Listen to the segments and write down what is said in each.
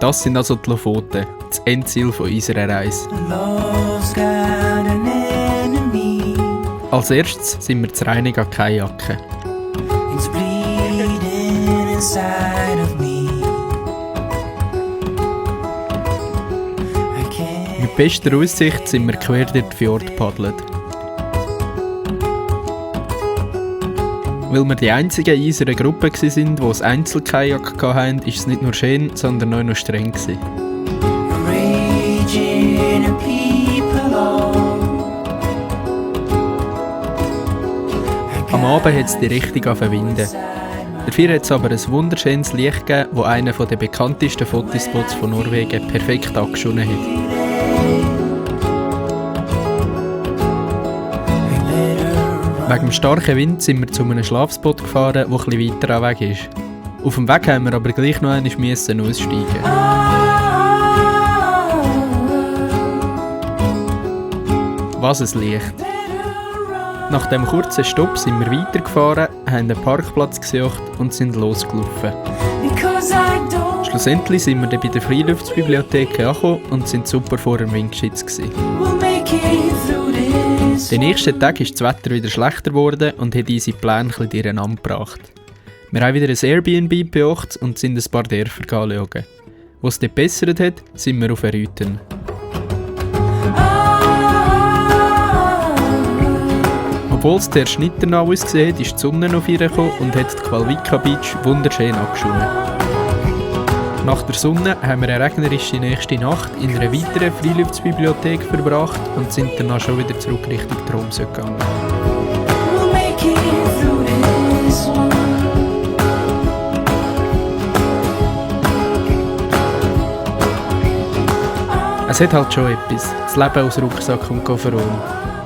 Das sind also die Lofoten, das Endziel von unserer Reise. Als erstes sind wir zu Reinig an Kajaken. Mit bester Aussicht sind wir quer durch den Fjord gepaddelt. Weil wir die einzigen in unserer Gruppe waren, die ein Einzelkajak hatten, war es nicht nur schön, sondern auch noch streng. Am Abend hat es die Richtung verwinden. Dafür hat es aber ein wunderschönes Licht gegeben, das einen der bekanntesten Fotospots von Norwegen perfekt angeschonen hat. Wegen dem starken Wind sind wir zu einem Schlafspot gefahren, der etwas weiter weg ist. Auf dem Weg haben wir aber gleich noch einmal aussteigen. Was ein Licht! Nach dem kurzen Stopp sind wir weitergefahren, haben einen Parkplatz gesucht und sind losgelaufen. Schlussendlich sind wir dann bei der Freiluftsbibliothek angekommen und sind super vor dem Wind geschützt gewesen. Den nächsten Tag ist das Wetter wieder schlechter geworden und hat unsere Pläne ein bisschen durcheinander gebracht. Wir haben wieder ein Airbnb besucht und sind ein paar Dörfer anschauen. Wo es dort gebessert hat, sind wir auf Rüthen. Obwohl es der Schnitt danach ausgesehen hat, ist die Sonne noch gekommen und hat die Qualvika Beach wunderschön angeschonen. Nach der Sonne haben wir eine regnerische nächste Nacht in einer weiteren Freiluftsbibliothek verbracht und sind danach schon wieder zurück Richtung Tromsø gegangen. Es hat halt schon etwas, das Leben aus Rucksack und Kofferraum.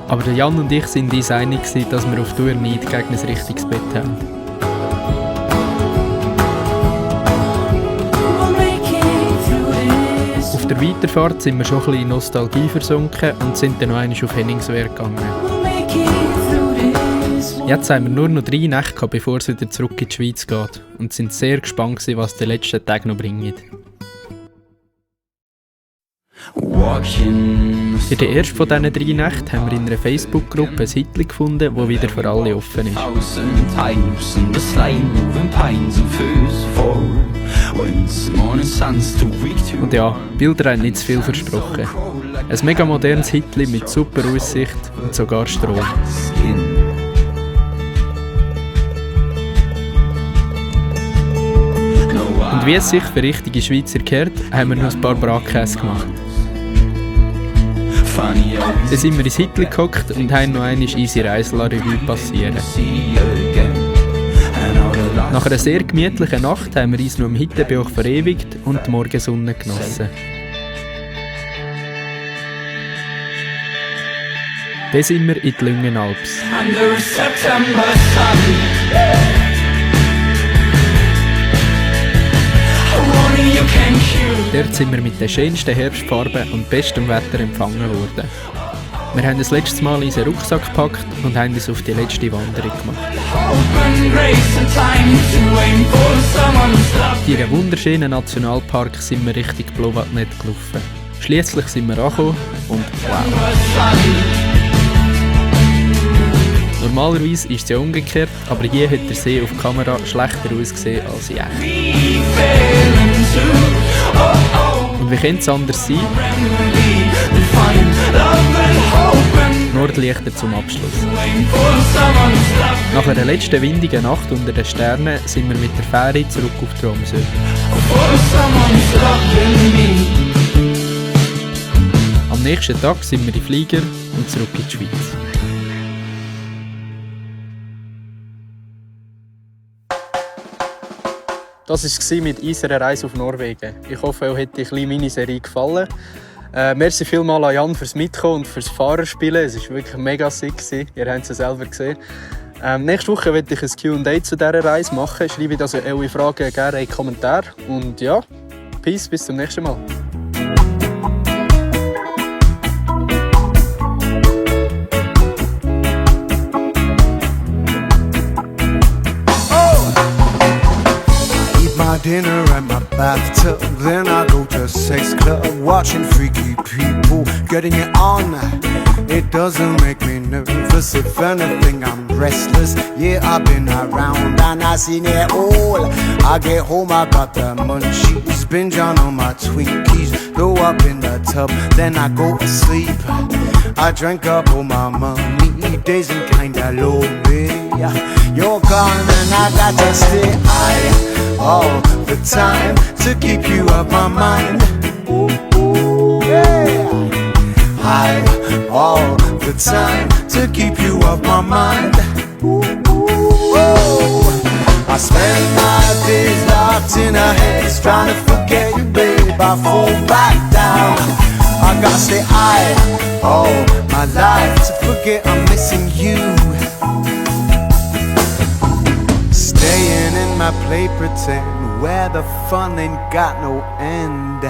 Aber der Jan und ich sind uns einig, dass wir auf Tour nicht gegen ein richtiges Bett haben. Auf der Weiterfahrt sind wir schon ein bisschen in Nostalgie versunken und sind dann noch einmal auf Henningswehr gegangen. Jetzt haben wir nur noch 3 Nächte, bevor es wieder zurück in die Schweiz geht und sind sehr gespannt, was die letzten Tage noch bringen. Für den ersten von diesen 3 Nächten haben wir in einer Facebook-Gruppe ein Hitler gefunden, das wieder für alle offen ist. Und ja, Bilder haben nicht zu viel versprochen. Ein mega modernes Hitler mit super Aussicht und sogar Strom. Und wie es sich für richtige Schweizer gehört, haben wir noch ein paar Bratkäse gemacht. Dann sind wir ins Hitler gehockt und haben noch einmal unsere Reise-Revue passieren. Nach einer sehr gemütlichen Nacht haben wir uns noch im Hittebuch verewigt und die Morgensonne genossen. Dann sind wir in die Lüngenalps. Dort sind wir mit den schönsten Herbstfarben und bestem Wetter empfangen worden. Wir haben das letzte Mal unseren Rucksack gepackt und haben uns auf die letzte Wanderung gemacht. In diesem wunderschönen Nationalpark sind wir Richtung Blåvatnet gelaufen. Schliesslich sind wir angekommen und wow! Normalerweise ist es ja umgekehrt, aber hier hat der See auf Kamera schlechter ausgesehen als in echt. Und wie könnte es anders sein? Nordlichter zum Abschluss. Nach einer letzten windigen Nacht unter den Sternen sind wir mit der Fähre zurück auf Tromsø. Am nächsten Tag sind wir in Flieger und zurück in die Schweiz. Das war mit unserer Reise auf Norwegen. Ich hoffe, euch hat die kleine Miniserie gefallen. Merci vielmals an Jan fürs Mitkommen und fürs Fahrerspielen. Es war wirklich mega sick. Ihr habt es ja selber gesehen. Nächste Woche werde ich ein Q&A zu dieser Reise machen. Schreibe also eure Fragen gerne in die Kommentare. Und ja, peace, bis zum nächsten Mal. my dinner and my bathtub. Then I go to a sex club, watching freaky people getting it on. It doesn't make me nervous, if anything I'm restless. Yeah, I've been around and I seen it all. I get home, I got the munchies, binge on all my Twinkies, throw up in the tub, then I go to sleep. I drank up all my money, days and kinda lonely. You're gone and I got to stay high all the time to keep you off my mind. Ooh, ooh, yeah. High all the time to keep you off my mind. Ooh, ooh, oh. I spend my days locked in a haze, trying to forget you, babe. I fall back down. I gotta stay high all my life to forget I'm missing you. Staying in my play pretend, where the fun ain't got no end.